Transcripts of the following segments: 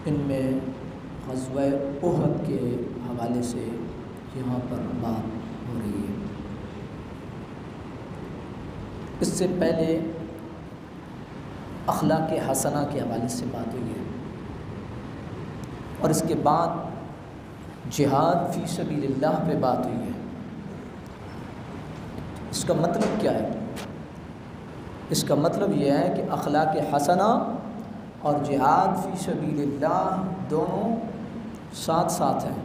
ان میں غزوہ احد کے حوالے سے یہاں پر بات ہو رہی ہے۔ اس سے پہلے اخلاق حسنہ کے حوالے سے بات ہوئی ہے، اور اس کے بعد جہاد فی سبیل اللہ پہ بات ہوئی ہے۔ اس کا مطلب کیا ہے؟ اس کا مطلب یہ ہے کہ اخلاق حسنہ اور جہاد فی سبیل اللہ دونوں ساتھ ساتھ ہیں۔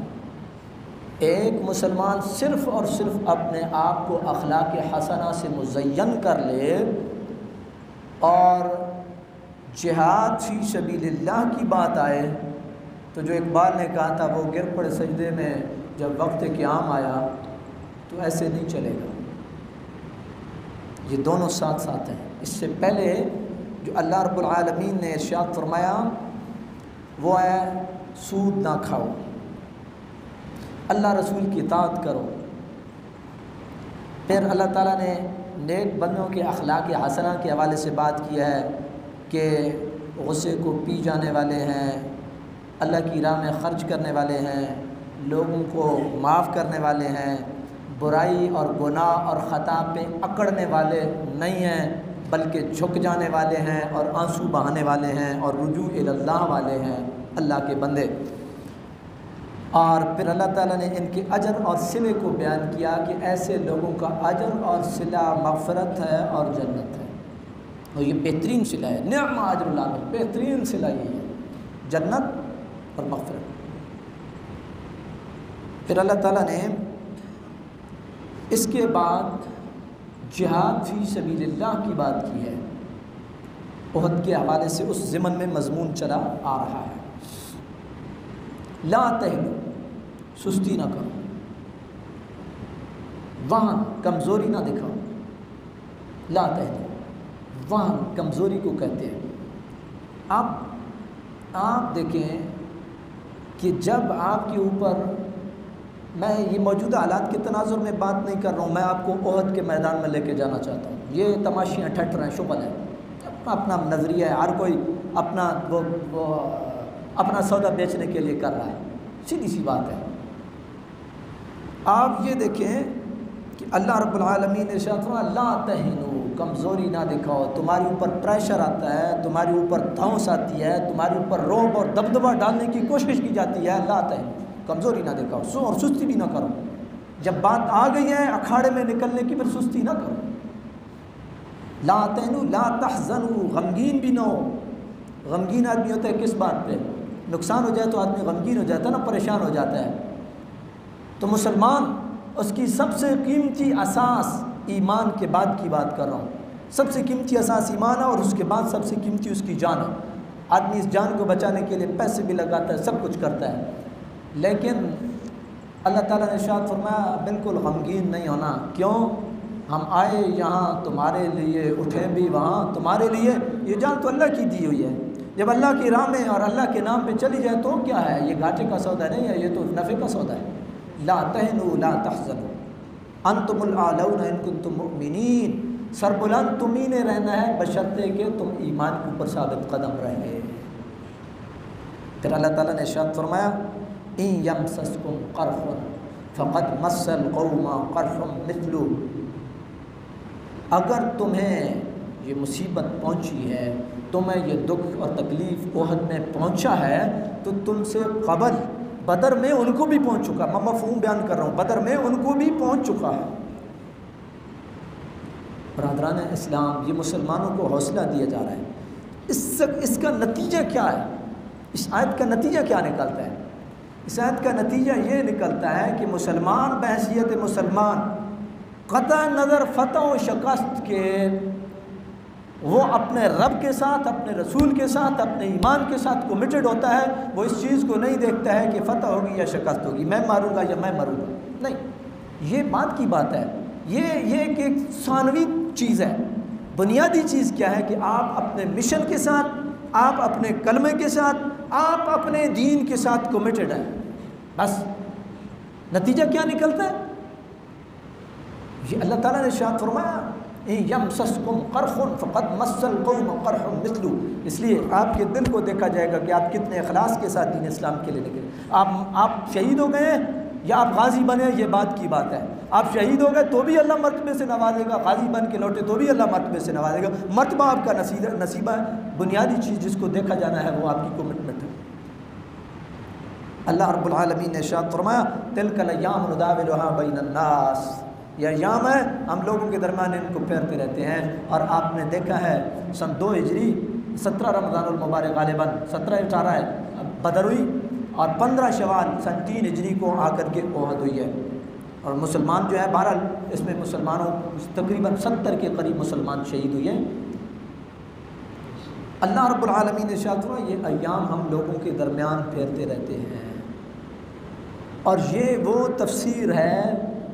ایک مسلمان صرف اور صرف اپنے آپ کو اخلاق حسنہ سے مزین کر لے اور جہاد فی سبیل اللہ کی بات آئے تو جو اقبال نے کہا تھا وہ گر پڑے سجدے میں جب وقت قیام آیا، تو ایسے نہیں چلے گا۔ یہ دونوں ساتھ ساتھ ہیں۔ اس سے پہلے جو اللہ رب العالمین نے ارشاد فرمایا وہ ہے سود نہ کھاؤ، اللہ رسول کی اطاعت کرو۔ پھر اللہ تعالیٰ نے نیک بندوں کے اخلاق حسنہ کے حوالے سے بات کی ہے کہ غصے کو پی جانے والے ہیں، اللہ کی راہ میں خرچ کرنے والے ہیں، لوگوں کو معاف کرنے والے ہیں، برائی اور گناہ اور خطا پہ اکڑنے والے نہیں ہیں بلکہ جھک جانے والے ہیں اور آنسو بہانے والے ہیں اور رجوع اللہ والے ہیں، اللہ کے بندے۔ اور پھر اللہ تعالیٰ نے ان کے اجر اور صلے کو بیان کیا کہ ایسے لوگوں کا اجر اور صلہ مغفرت ہے اور جنت ہے، اور یہ بہترین صلہ ہے۔ نعم اجر العامل، بہترین صلہ یہ ہے، جنت اور مغفرت۔ پھر اللہ تعالیٰ نے اس کے بعد جہاد فی سبیل اللہ کی بات کی ہے۔ احد کے حوالے سے اس ضمن میں مضمون چلا آ رہا ہے، لا تہنوا، سستی نہ کرو، وہاں کمزوری نہ دکھاؤ۔ لا تہنوا، وہاں کمزوری کو کہتے ہیں۔ اب آپ دیکھیں کہ جب آپ کے اوپر، میں یہ موجودہ حالات کے تناظر میں بات نہیں کر رہا ہوں، میں آپ کو احد کے میدان میں لے کے جانا چاہتا ہوں۔ یہ تماشیاں ٹھٹر ہیں، شغل ہے، اپنا نظریہ ہے، ہر کوئی اپنا وہ اپنا سودا بیچنے کے لیے کر رہا ہے، سیدھی سی بات ہے۔ آپ یہ دیکھیں کہ اللہ رب العالمین نے ارشاد فرمایا لا تہنوا، کمزوری نہ دکھاؤ۔ تمہارے اوپر پریشر آتا ہے، تمہارے اوپر دھونس آتی ہے، تمہارے اوپر رعب اور دبدبہ ڈالنے کی کوشش کی جاتی ہے، لا تہنوا، کمزوری نہ دکھاؤ، سو اور سستی بھی نہ کرو۔ جب بات آ گئی ہے اکھاڑے میں نکلنے کی، پھر سستی نہ کرو۔ لا تہنوا لا تحزنوا، غمگین بھی نہ ہو۔ غمگین آدمی ہوتا ہے کس بات پہ؟ نقصان ہو جائے تو آدمی غمگین ہو جاتا ہے نا، پریشان ہو جاتا ہے۔ تو مسلمان، اس کی سب سے قیمتی اساس ایمان کے بعد کی بات کر رہا ہوں، سب سے قیمتی اساس ایمان ہے، اور اس کے بعد سب سے قیمتی اس کی جان ہے۔ آدمی اس جان کو بچانے کے لیے پیسے بھی لگاتا ہے، سب کچھ کرتا ہے، لیکن اللہ تعالیٰ نے ارشاد فرمایا بالکل غمگین نہیں ہونا۔ کیوں؟ ہم آئے یہاں تمہارے لیے، اٹھے بھی وہاں تمہارے لیے۔ یہ جان تو اللہ کی دی ہوئی ہے، جب اللہ کی راہ میں اور اللہ کے نام پہ چلی جائے تو کیا ہے؟ یہ گھاٹے کا سودا نہیں ہے، یہ تو نفع کا سودا ہے۔ لا تہنوا لا تحزنوا انتم الاعلون ان کنتم مؤمنین، سربلند تمہیں نے رہنا ہے بشرطے کہ تم ایمان کے اوپر ثابت قدم رہے۔ پھر اللہ تعالیٰ نے ارشاد فرمایا ان یمسسکم قرح فقد مس القوم قرح مثلہ، اگر تمہیں یہ مصیبت پہنچی ہے، تمہیں یہ دکھ اور تکلیف احد میں پہنچا ہے، تو تم سے قبل بدر میں ان کو بھی پہنچ چکا۔ میں مفہوم بیان کر رہا ہوں، بدر میں ان کو بھی پہنچ چکا ہے۔ برادران اسلام، یہ مسلمانوں کو حوصلہ دیا جا رہا ہے۔ اس کا نتیجہ کیا ہے؟ اس آیت کا نتیجہ کیا نکلتا ہے؟ اس آیت کا نتیجہ یہ نکلتا ہے کہ مسلمان بحیثیت مسلمان قطع نظر فتح و شکست کے، وہ اپنے رب کے ساتھ، اپنے رسول کے ساتھ، اپنے ایمان کے ساتھ کمیٹڈ ہوتا ہے۔ وہ اس چیز کو نہیں دیکھتا ہے کہ فتح ہوگی یا شکست ہوگی، میں ماروں گا یا میں مروں گا، نہیں، یہ بات کی بات ہے۔ یہ ایک ثانوی چیز ہے۔ بنیادی چیز کیا ہے کہ آپ اپنے مشن کے ساتھ، آپ اپنے کلمے کے ساتھ، آپ اپنے دین کے ساتھ کمیٹڈ ہیں، بس۔ نتیجہ کیا نکلتا ہے؟ یہ اللہ تعالیٰ نے ارشاد فرمایا یمسسکم قرح فقد مس القوم قرح مثلہ، اس لیے آپ کے دل کو دیکھا جائے گا کہ آپ کتنے اخلاص کے ساتھ دین اسلام کے لیے نکلے۔ آپ شہید ہو گئے یا آپ غازی بنے، یہ بات کی بات ہے۔ آپ شہید ہو گئے تو بھی اللہ مرتبے سے نوازے گا، غازی بن کے لوٹے تو بھی اللہ مرتبے سے نوازے گا۔ مرتبہ آپ کا نصیبہ ہے، بنیادی چیز جس کو دیکھا جانا ہے وہ آپ کی کمٹمنٹ ہے۔ اللہ رب العالمین نے ارشاد فرمایا تلک الایام نداولها بین الناس، یہ ایام ہے ہم لوگوں کے درمیان ان کو پھیرتے رہتے ہیں۔ اور آپ نے دیکھا ہے سن 2 ہجری 17 رمضان المبارک غالباً 17-18 ہے بدر ہوئی، اور 15 شوال سن 3 ہجری کو آ کر کے احد ہوئی ہے۔ اور مسلمان جو ہے بہرحال اس میں مسلمانوں تقریباً 70 کے قریب مسلمان شہید ہوئے ہیں۔ اللہ رب العالمین نے ارشاد فرمایا یہ ایام ہم لوگوں کے درمیان پھیرتے رہتے ہیں۔ اور یہ وہ تفسیر ہے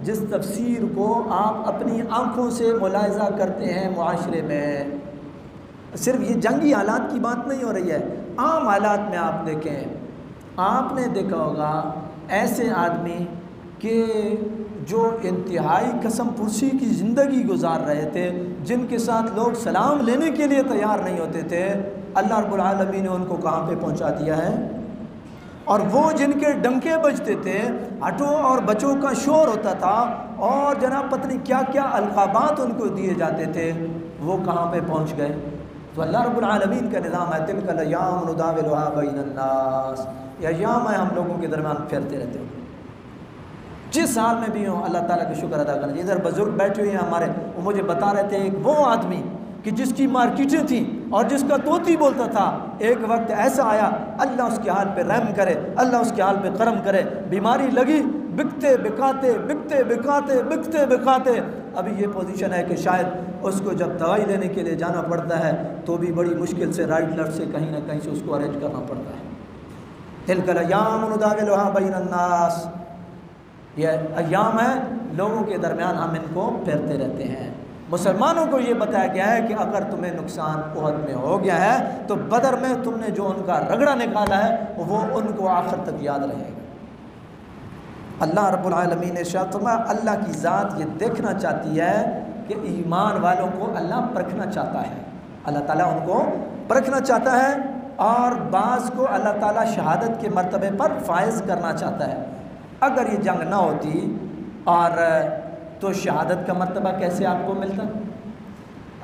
جس تفسیر کو آپ اپنی آنکھوں سے ملاحظہ کرتے ہیں معاشرے میں۔ صرف یہ جنگی حالات کی بات نہیں ہو رہی ہے، عام حالات میں آپ دیکھیں، آپ نے دیکھا ہوگا ایسے آدمی کہ جو انتہائی قسم پرسی کی زندگی گزار رہے تھے، جن کے ساتھ لوگ سلام لینے کے لیے تیار نہیں ہوتے تھے، اللہ رب العالمین نے ان کو کہاں پہ پہنچا دیا ہے۔ اور وہ جن کے ڈنکے بجتے تھے، ہٹو اور بچوں کا شور ہوتا تھا، اور جناب پتہ کیا کیا القابات ان کو دیے جاتے تھے، وہ کہاں پہ پہنچ گئے۔ تو اللہ رب العالمین کا نظام ہے تلک الایام نداولها بین الناس، یہ ایام ہے ہم لوگوں کے درمیان پھیرتے رہتے ہیں۔ جس حال میں بھی ہوں اللہ تعالیٰ کا شکر ادا کرنا۔ ادھر بزرگ بیٹھے ہوئے ہیں ہمارے، وہ مجھے بتا رہے تھے ایک وہ آدمی کہ جس کی مارکیٹیں تھیں اور جس کا طوطی بولتا تھا، ایک وقت ایسا آیا اللہ اس کے حال پہ رحم کرے، اللہ اس کے حال پہ کرم کرے، بیماری لگی، بکتے بکاتے بکتے بکاتے بکتے بکاتے ابھی یہ پوزیشن ہے کہ شاید اس کو جب دوائی لینے کے لیے جانا پڑتا ہے تو بھی بڑی مشکل سے رائٹ لیفٹ سے کہیں نہ کہیں سے اس کو ارینج کرنا پڑتا ہے۔ تلک الایام نداولها بین الناس، یہ ایام ہے لوگوں کے درمیان ہم ان کو پھیرتے رہتے ہیں۔ مسلمانوں کو یہ بتایا گیا ہے کہ اگر تمہیں نقصان احد میں ہو گیا ہے تو بدر میں تم نے جو ان کا رگڑا نکالا ہے وہ ان کو آخر تک یاد رہے گا۔ اللہ رب العالمین نے ارشاد فرمایا اللہ کی ذات یہ دیکھنا چاہتی ہے کہ ایمان والوں کو اللہ پرکھنا چاہتا ہے، اللہ تعالیٰ ان کو پرکھنا چاہتا ہے، اور بعض کو اللہ تعالیٰ شہادت کے مرتبے پر فائز کرنا چاہتا ہے۔ اگر یہ جنگ نہ ہوتی اور تو شہادت کا مرتبہ کیسے آپ کو ملتا؟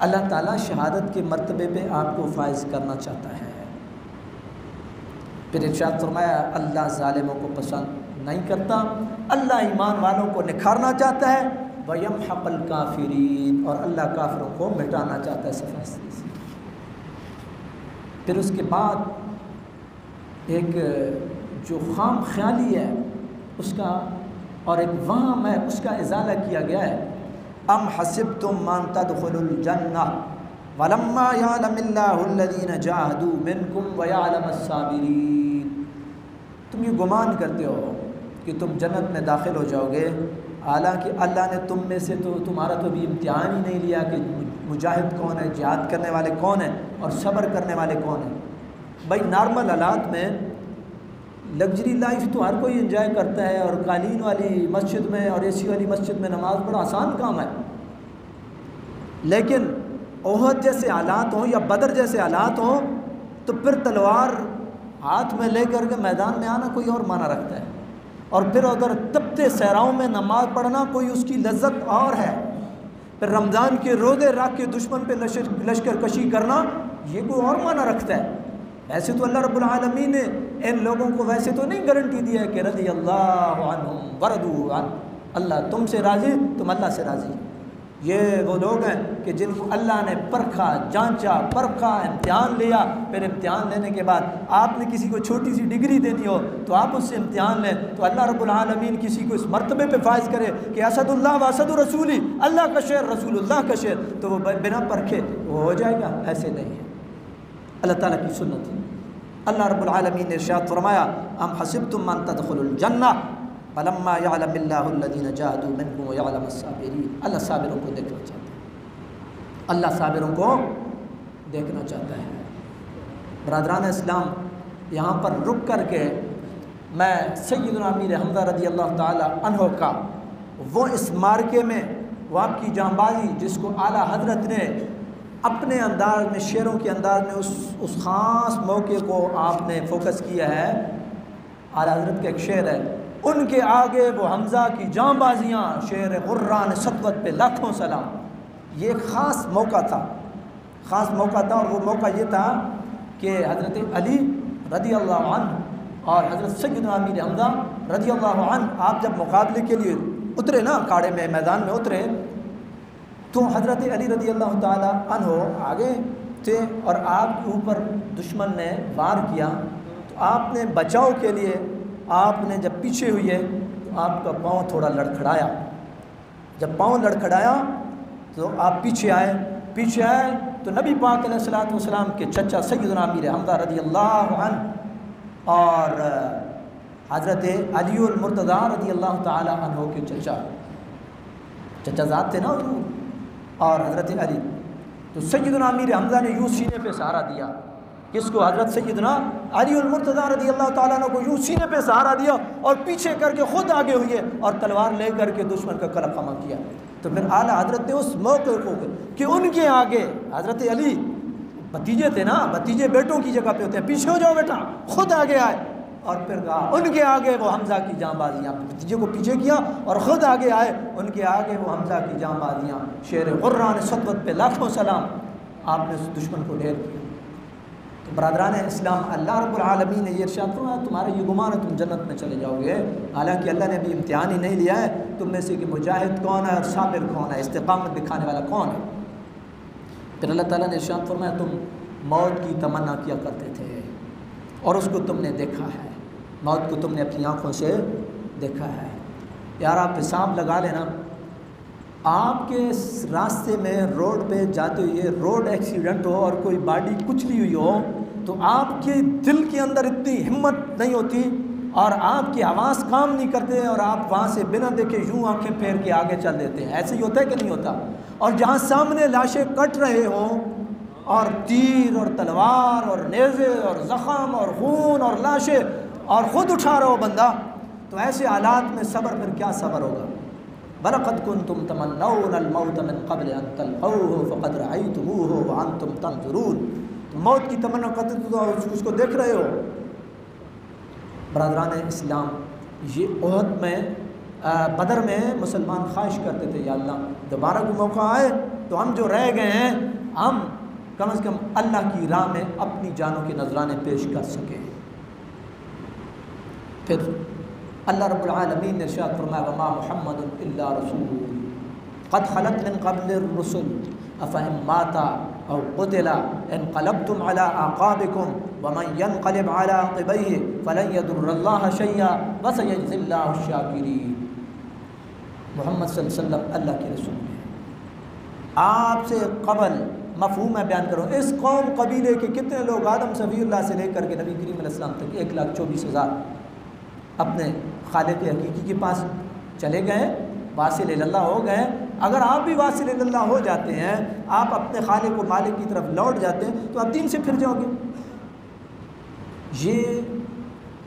اللہ تعالیٰ شہادت کے مرتبے پہ آپ کو فائز کرنا چاہتا ہے۔ پھر ارشاد فرمایا اللہ ظالموں کو پسند نہیں کرتا، اللہ ایمان والوں کو نکھارنا چاہتا ہے، وَيَمْحَقَ الْكَافِرِينَ، اور اللہ کافروں کو مٹانا چاہتا ہے صفحے سے۔ پھر اس کے بعد ایک جو خام خیالی ہے اس کا اور ایک وہم ہے اس کا ازالہ کیا گیا ہے۔ ام حسبتم ان تدخلوا الجنہ ولما یعلم اللہ الذین جاہدوا منکم ویعلم الصابرین، تم یہ گمان کرتے ہو کہ تم جنت میں داخل ہو جاؤ گے، حالانکہ اللہ نے تم میں سے تو تمہارا تو بھی امتحان ہی نہیں لیا کہ مجاہد کون ہے، جہاد کرنے والے کون ہیں اور صبر کرنے والے کون ہیں۔ بھائی نارمل حالات میں لگژری لائف تو ہر کوئی انجوائے کرتا ہے، اور قالین والی مسجد میں اور اے سی والی مسجد میں نماز بڑا آسان کام ہے، لیکن احد جیسے حالات ہوں یا بدر جیسے حالات ہوں تو پھر تلوار ہاتھ میں لے کر کے میدان میں آنا کوئی اور معنی رکھتا ہے، اور پھر اگر تپتے صحراؤں میں نماز پڑھنا کوئی اس کی لذت اور ہے، پھر رمضان کے روزے رکھ کے دشمن پہ لشکر کشی کرنا یہ کوئی اور معنی رکھتا ہے۔ ایسے تو اللہ رب العالمین نے ان لوگوں کو ویسے تو نہیں گارنٹی دیا ہے کہ رضی اللہ عنہم ورضوا عنہ، اللہ تم سے راضی تم اللہ سے راضی۔ یہ وہ لوگ ہیں کہ جن کو اللہ نے پرکھا، جانچا، پرکھا، امتحان لیا، پھر امتحان لینے کے بعد آپ نے کسی کو چھوٹی سی ڈگری دینی ہو تو آپ اس سے امتحان لیں تو اللہ رب العالمین کسی کو اس مرتبے پہ فائز کرے کہ اسد اللہ و اسد رسولی، اللہ کا شعر رسول اللہ کا شعر، تو وہ بنا پرکھے وہ ہو جائے گا، ایسے نہیں ہے، اللہ تعالیٰ کی سنت ہے۔ اللہ رب العالمین نے ارشاد فرمایا ام حسبتم ان تدخلوا الجنہ فلما یعلم اللہ الذین جاہدوا منکم ویعلم الصابرین، اللہ صابروں کو دیکھنا چاہتا ہے، اللہ صابروں کو دیکھنا چاہتا ہے۔ برادران اسلام، یہاں پر رک کر کے میں سیدنا امیر حمزہ رضی اللہ تعالی عنہ کا وہ اس مارکے میں وہ آپ کی جانبازی جس کو اعلیٰ حضرت نے اپنے انداز میں، شعروں کے انداز میں اس خاص موقع کو آپ نے فوکس کیا ہے۔ اعلیٰ حضرت کا ایک شعر ہے، ان کے آگے وہ حمزہ کی جانبازیاں، شعر غران سطوت پہ لاکھوں سلام۔ یہ ایک خاص موقع تھا، خاص موقع تھا، اور وہ موقع یہ تھا کہ حضرت علی رضی اللہ عنہ اور حضرت سیدنا امیر حمزہ رضی اللہ عنہ آپ جب مقابلے کے لیے اترے نا، کاڑے میں، میدان میں اترے، تو حضرت علی رضی اللہ تعالی عنہ آگے تھے اور آپ کے اوپر دشمن نے وار کیا، تو آپ نے بچاؤ کے لیے آپ نے جب پیچھے ہوئے تو آپ کا پاؤں تھوڑا لڑکھڑایا، جب پاؤں لڑکھڑایا تو آپ پیچھے آئے تو نبی پاک علیہ الصلوۃ والسلام کے چچا سیدنا امیر حمزہ رضی اللہ عنہ اور حضرت علی المرتضیٰ رضی اللہ تعالی عنہ کے چچا ذات تھے نا اور حضرت علی، تو سیدنا امیر حمزہ نے یوں سینے پہ سہارا دیا، کس کو؟ حضرت سیدنا علی المرتضیٰ رضی اللہ تعالیٰ عنہ کو یوں سینے پہ سہارا دیا اور پیچھے کر کے خود آگے ہوئے اور تلوار لے کر کے دشمن کا قلب خمہ کیا۔ تو پھر اعلیٰ حضرت نے اس موقع کو کہ ان کے آگے حضرت علی بھتیجے تھے نا، بھتیجے بیٹوں کی جگہ پہ ہوتے ہیں، پیچھے ہو جاؤ بیٹا، خود آگے آئے، اور پھر کہا ان کے آگے وہ حمزہ کی جاں بازیاں، بھتیجے کو پیچھے کیا اور خود آگے آئے، ان کے آگے وہ حمزہ کی جاں بازیاں، شعر غران سطوت پہ لاکھوں سلام، آپ نے اس دشمن کو ڈھیر کیا۔ تو برادران اسلام، اللہ رب العالمین نے یہ ارشاد فرمایا تمہارا یہ گمان ہے تم جنت میں چلے جاؤ گے، حالانکہ اللہ نے ابھی امتحان ہی نہیں لیا ہے تم میں سے کہ مجاہد کون ہے اور صابر کون ہے، استقامت دکھانے والا کون ہے۔ پھر اللہ تعالیٰ نے ارشاد فرمایا تم موت کی تمنا کیا کرتے تھے اور اس کو تم نے دیکھا ہے، موت کو تم نے اپنی آنکھوں سے دیکھا ہے۔ یار آپ حساب لگا لینا، آپ کے راستے میں روڈ پہ جاتے ہوئے روڈ ایکسیڈنٹ ہو اور کوئی باڈی کچلی ہوئی ہو تو آپ کے دل کے اندر اتنی ہمت نہیں ہوتی اور آپ کے حواس کام نہیں کرتے اور آپ وہاں سے بنا دیکھے یوں آنکھیں پھیر کے آگے چل دیتے ہیں، ایسے ہی ہوتا ہے کہ نہیں ہوتا؟ اور جہاں سامنے لاشیں کٹ رہے ہوں اور تیر اور تلوار اور نیزے اور زخم اور خون اور لاشیں اور خود اٹھا رہا ہو بندہ، تو ایسے حالات میں صبر پھر کیا صبر ہوگا؟ وَلَقَدْ كُنْتُمْ تَمَنَّوْنَ الْمَوْتَ مِنْ قَبْلِ أَنْ تَلْقَوْهُ فَقَدْ رَأَيْتُمُوهُ وَأَنْتُمْ تَنْظُرُونَ، تو موت کی تمنا کرتے تو اس کو دیکھ رہے ہو۔ برادران اسلام، یہ احد میں بدر میں مسلمان خواہش کرتے تھے یا اللہ دوبارہ کوئی موقع آئے تو ہم جو رہ گئے ہیں ہم کم از کم اللہ کی راہ میں اپنی جانوں کے نذرانے پیش کر سکیں۔ پھر اللہ رب العالمین نے ارشاد فرمایا وما محمد الا رسول قد خلت من قبل الرسل افإن مات او قتل انقلبتم على اعقابكم ومن ينقلب على عقبيه فلن يضر الله شيئا وسيجزي الله الشاكرين۔ محمد صلی اللہ علیہ وسلم اللہ کے رسول ہیں، آپ سے قبل مفہوم میں بیان کروں، اس قوم قبیلے کے کتنے لوگ آدم صفی اللہ سے لے کر کے نبی کریم علیہ السلام تک 1,24,000 اپنے خالق حقیقی کے پاس چلے گئے، واصل اللہ ہو گئے۔ اگر آپ بھی واصل اللہ ہو جاتے ہیں، آپ اپنے خالق و مالک کی طرف لوٹ جاتے ہیں تو آپ دین سے پھر جاؤ گے۔ یہ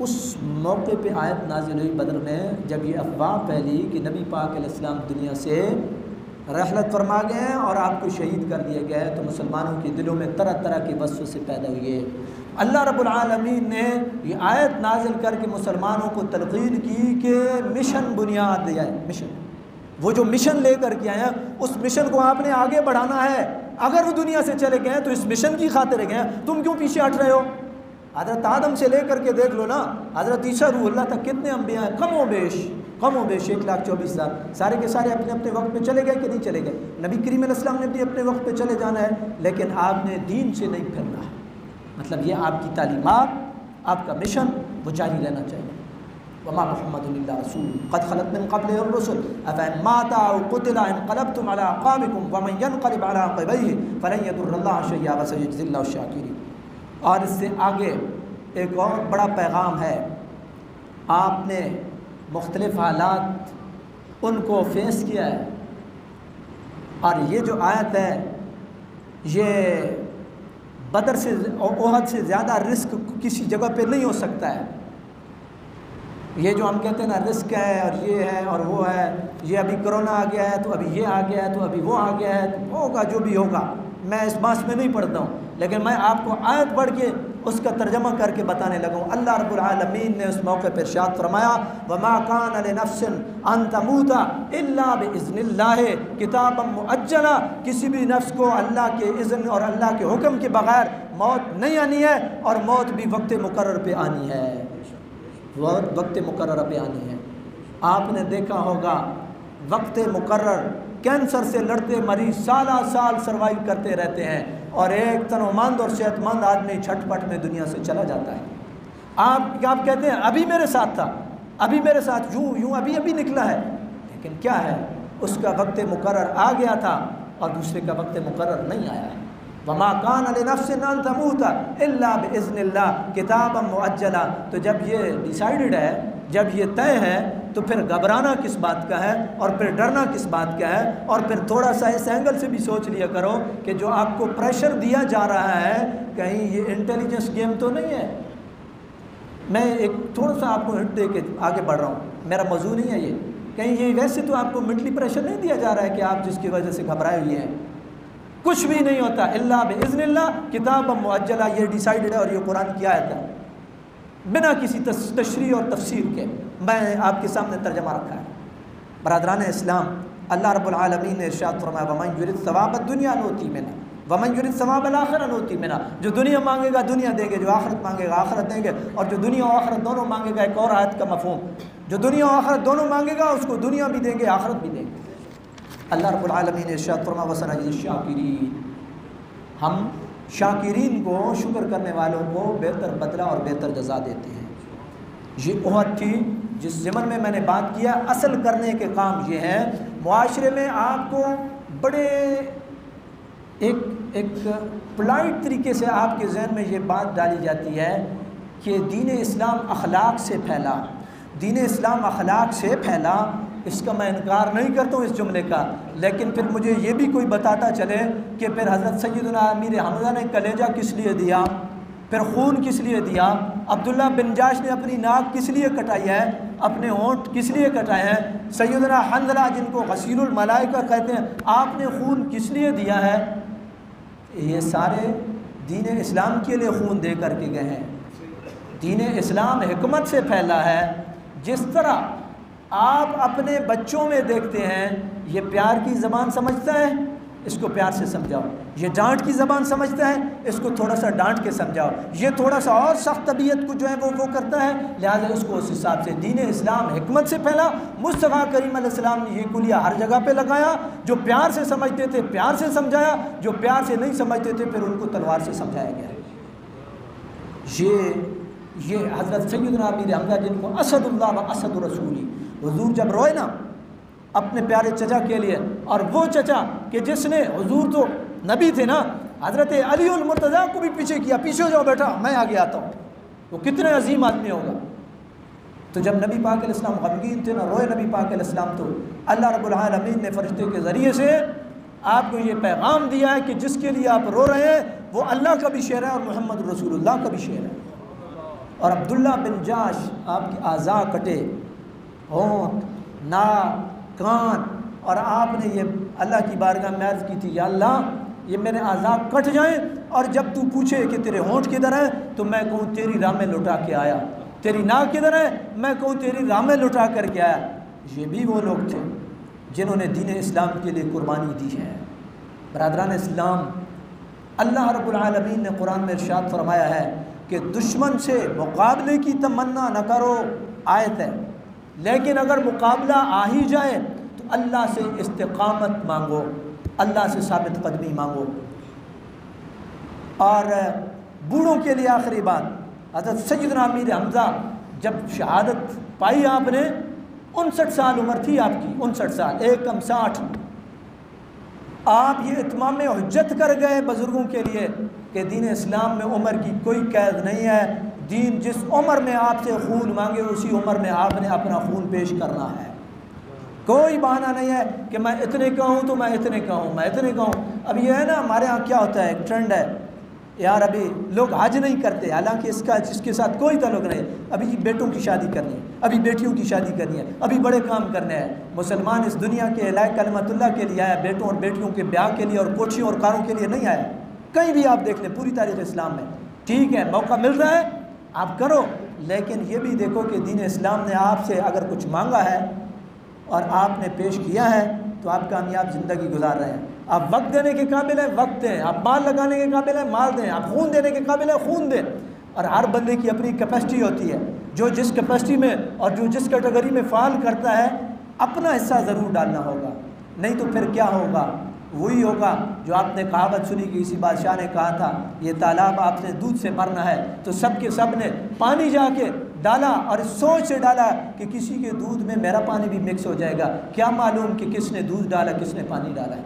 اس موقع پہ آیت نازل ہوئی بدر میں جب یہ افواہ پھیلی کہ نبی پاک علیہ السلام دنیا سے رحلت فرما گئے ہیں اور آپ کو شہید کر دیا گیا ہے، تو مسلمانوں کے دلوں میں طرح طرح کے وسوسے پیدا ہوئے۔ اللہ رب العالمین نے یہ آیت نازل کر کے مسلمانوں کو تلقین کی کہ مشن بنیاد دیا ہے، مشن، وہ جو مشن لے کر کے آئے ہیں اس مشن کو آپ نے آگے بڑھانا ہے۔ اگر وہ دنیا سے چلے گئے ہیں تو اس مشن کی خاطر گئے ہیں، تم کیوں پیچھے ہٹ رہے ہو؟ حضرت آدم سے لے کر کے دیکھ لو نا، حضرت عیسیٰ روح اللہ تک کتنے انبیاء ہیں، کم و بیش 1,24,000 سارے کے سارے اپنے اپنے وقت پہ چلے گئے کہ نہیں چلے گئے؟ نبی کریم علیہ السلام نے بھی اپنے وقت پہ چلے جانا ہے، لیکن آپ نے دین سے نہیں پھرنا ہے۔ مطلب یہ آپ کی تعلیمات، آپ کا مشن وہ جاری رہنا چاہیے۔ وما محمد الا رسول قد خلت من قبله الرسل افان مات او قتل انقلبتم على اعقابكم ومن ينقلب على عقبيه فلن يضر الله شيئا وسيجزي الله الشاكرين۔ اور اس سے آگے ایک اور بڑا پیغام ہے، آپ نے مختلف حالات ان کو فیس کیا ہے، اور یہ جو آیت ہے یہ بدر سے احد سے زیادہ رسک کسی جگہ پہ نہیں ہو سکتا ہے۔ یہ جو ہم کہتے ہیں نا رزق ہے اور یہ ہے اور وہ ہے، یہ ابھی کرونا آ گیا ہے تو ابھی یہ آ گیا ہے تو ابھی وہ آ گیا ہے، تو ہوگا جو بھی ہوگا، میں اس باس میں نہیں پڑھتا ہوں، لیکن میں آپ کو آیت پڑھ کے اس کا ترجمہ کر کے بتانے لگا ہوں۔ اللہ رب العالمین نے اس موقع پر ارشاد فرمایا وَمَا كَانَ لِنَفْسٍ أَن تَمُوتَ إِلَّا بِإِذْنِ اللَّهِ كِتَابًا مُؤَجَّلًا، کسی بھی نفس کو اللہ کے اذن اور اللہ کے حکم کے بغیر موت نہیں آنی ہے، اور موت بھی وقت مقرر پہ آنی ہے، وقت مقرر پہ آنی ہے۔ آپ نے دیکھا ہوگا وقت مقرر کینسر سے لڑتے مریض سالہ سال سروائیو کرتے رہتے ہیں، اور ایک تنومند اور صحت مند آدمی جھٹ پٹ میں دنیا سے چلا جاتا ہے۔ آپ کہتے ہیں ابھی میرے ساتھ تھا، ابھی میرے ساتھ یوں ابھی نکلا ہے، لیکن کیا ہے، اس کا وقت مقرر آ گیا تھا اور دوسرے کا وقت مقرر نہیں آیا ہے۔ وَمَا كَانَ لِنَفْسٍ أَن تَمُوتَ إِلَّا بِإِذْنِ اللَّهِ كِتَابًا مُؤَجَّلًا، تو جب یہ ڈیسائیڈڈ ہے، جب یہ طے ہے، تو پھر گھبرانا کس بات کا ہے اور پھر ڈرنا کس بات کا ہے؟ اور پھر تھوڑا سا اس اینگل سے بھی سوچ لیا کرو کہ جو آپ کو پریشر دیا جا رہا ہے کہیں یہ انٹیلیجنس گیم تو نہیں ہے۔ میں ایک تھوڑا سا آپ کو ہنٹ دے کے آگے بڑھ رہا ہوں، میرا موضوع نہیں ہے یہ، کہیں یہ ویسے تو آپ کو مینٹلی پریشر نہیں دیا جا رہا ہے کہ آپ جس کی وجہ سے گھبرائے ہوئے ہیں، کچھ بھی نہیں ہوتا، الا باذن اللہ کتابا مؤجلہ، یہ ڈیسائیڈڈ ہے اور یہ قرآن کی آیت ہے، بنا کسی تشریح اور تفسیر کے میں آپ کے سامنے ترجمہ رکھا ہے۔ برادران اسلام، اللہ رب العالمین نے ارشاد فرمایا وَمَن يُرِدْ ثَوَابَ الدُّنْيَا نُؤْتِهِ مِنْهَا وَمَن يُرِدْ ثَوَابَ الْآخِرَةِ نُؤْتِهِ مِنْهَا، جو دنیا مانگے گا دنیا دیں گے، جو آخرت مانگے گا آخرت دیں گے، اور جو دنیا و آخرت دونوں مانگے گا، ایک اور آیت کا مفہوم، جو دنیا و آخرت دونوں مانگے گا اس کو دنیا بھی دیں گے آخرت بھی دیں گے۔ اللہ رب العالمین نے ارشاد فرمایا وَسَنَجْزِي الشَّاكِرِينَ، ہم شاکرین کو، شکر کرنے والوں کو بہتر بدلہ اور بہتر جزا دیتے ہیں۔ یہ احد تھی جس ضمن میں نے بات کیا، اصل کرنے کے کام یہ ہے۔ معاشرے میں آپ کو بڑے ایک پلائٹ طریقے سے آپ کے ذہن میں یہ بات ڈالی جاتی ہے کہ دین اسلام اخلاق سے پھیلا، دین اسلام اخلاق سے پھیلا، اس کا میں انکار نہیں کرتا ہوں اس جملے کا، لیکن پھر مجھے یہ بھی کوئی بتاتا چلے کہ پھر حضرت سیدنا امیر حمزہ نے کلیجہ کس لیے دیا، پھر خون کس لیے دیا، عبداللہ بن جاش نے اپنی ناک کس لیے کٹائی ہے، اپنے ہونٹ کس لیے کٹائے ہیں، سیدنا حنظلہ جن کو غسیل الملائکہ کہتے ہیں، آپ نے خون کس لیے دیا ہے؟ یہ سارے دین اسلام کے لیے خون دے کر کے گئے ہیں۔ دین اسلام حکمت سے پھیلا ہے۔ جس طرح آپ اپنے بچوں میں دیکھتے ہیں، یہ پیار کی زبان سمجھتا ہے، اس کو پیار سے سمجھاؤ، یہ ڈانٹ کی زبان سمجھتا ہے، اس کو تھوڑا سا ڈانٹ کے سمجھاؤ، یہ تھوڑا سا اور سخت طبیعت کو جو ہے وہ کرتا ہے، لہٰذا اس کو اس حساب سے۔ دین اسلام حکمت سے پھیلا، مصطفیٰ کریم علیہ السلام نے یہ کلیہ ہر جگہ پہ لگایا، جو پیار سے سمجھتے تھے پیار سے سمجھایا، جو پیار سے نہیں سمجھتے تھے پھر ان کو تلوار سے سمجھایا گیا۔ یہ حضرت سیدنا امیر حمزہ جن کو اسد اللہ و اسد رسولی، حضور جب روئے نا اپنے پیارے چچا کے لیے، اور وہ چچا کہ جس نے، حضور تو نبی تھے نا، حضرت علی المرتضیٰ کو بھی پیچھے کیا، پیچھے ہو جاؤ بیٹا میں آگے آتا ہوں، وہ کتنے عظیم آدمی ہوگا۔ تو جب نبی پاک علیہ السلام غمگین تھے نا، روئے نبی پاک علیہ السلام، تو اللہ رب العالمین نے فرشتے کے ذریعے سے آپ کو یہ پیغام دیا ہے کہ جس کے لیے آپ رو رہے ہیں وہ اللہ کا بھی شعر ہے اور محمد رسول اللہ کا بھی شعر ہے۔ اور عبداللہ بن جاش، آپ کے اعضاء کٹے، ہونٹ، ناک، کان، اور آپ نے یہ اللہ کی بارگاہ میں عرض کی تھی یا اللہ یہ میرے اعضاء کٹ جائیں، اور جب تو پوچھے کہ تیرے ہونٹ کدھر ہے تو میں کہوں تیری راہ میں لٹا کے آیا، تیری ناک کدھر ہے میں کہوں تیری راہ میں لٹا کر کے آیا۔ یہ بھی وہ لوگ تھے جنہوں نے دین اسلام کے لیے قربانی دی ہے۔ برادران اسلام، اللہ رب العالمین نے قرآن میں ارشاد فرمایا ہے کہ دشمن سے مقابلے کی تمنا نہ کرو، آیت ہے، لیکن اگر مقابلہ آ ہی جائے تو اللہ سے استقامت مانگو، اللہ سے ثابت قدمی مانگو۔ اور بوڑھوں کے لیے آخری بات، حضرت سیدنا امیر حمزہ جب شہادت پائی آپ نے، 59 سال عمر تھی آپ کی، 59 سال، ایک کم 60، آپ یہ اتمام حجت کر گئے بزرگوں کے لیے کہ دین اسلام میں عمر کی کوئی قید نہیں ہے، دین جس عمر میں آپ سے خون مانگے اسی عمر میں آپ نے اپنا خون پیش کرنا ہے، کوئی بہانہ نہیں ہے کہ میں اتنے کا ہوں تو میں اتنے کا ہوں، میں اتنے کا ہوں۔ اب یہ ہے نا ہمارے ہاں کیا ہوتا ہے، ایک ٹرینڈ ہے یار ابھی لوگ حج نہیں کرتے، حالانکہ اس کے ساتھ کوئی تعلق نہیں، ابھی بیٹوں کی شادی کرنی ہے، ابھی بیٹیوں کی شادی کرنی ہے، ابھی بڑے کام کرنے ہیں۔ مسلمان اس دنیا کے اعلاء کلمت اللہ کے لیے آیا، بیٹوں اور بیٹیوں کے بیاہ کے لیے اور کوٹھیوں اور کاروں کے لیے نہیں آیا۔ کہیں بھی آپ دیکھ لیں پوری تاریخ اسلام میں، ٹھیک ہے موقع مل رہا ہے آپ کرو، لیکن یہ بھی دیکھو کہ دین اسلام نے آپ سے اگر کچھ مانگا ہے اور آپ نے پیش کیا ہے تو آپ کامیاب زندگی گزار رہے ہیں۔ آپ وقت دینے کے قابل ہیں وقت دیں، آپ مال لگانے کے قابل ہیں مال دیں، آپ خون دینے کے قابل ہیں خون دیں۔ اور ہر بندے کی اپنی کیپیسٹی ہوتی ہے، جو جس کیپیسٹی میں اور جو جس کیٹیگری میں فعال کرتا ہے اپنا حصہ ضرور ڈالنا ہوگا، نہیں تو پھر کیا ہوگا؟ وہی ہوگا جو آپ نے کہاوت سنی کہ کسی بادشاہ نے کہا تھا یہ تالاب آپ سے دودھ سے بھرنا ہے، تو سب کے سب نے پانی جا کے ڈالا اور اس سوچ سے ڈالا کہ کسی کے دودھ میں میرا پانی بھی مکس ہو جائے گا، کیا معلوم کہ کس نے دودھ ڈالا کس نے پانی ڈالا ہے۔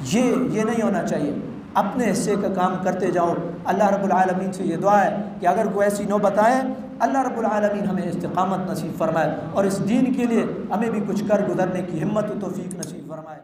یہ نہیں ہونا چاہیے، اپنے حصے کا کام کرتے جاؤ۔ اللہ رب العالمین سے یہ دعا ہے کہ اگر کوئی ایسی نوبت آئے اللہ رب العالمین ہمیں استقامت نصیب فرمائے اور اس دین کے لیے ہمیں بھی کچھ کر گزرنے کی ہمت و توفیق نصیب فرمائے۔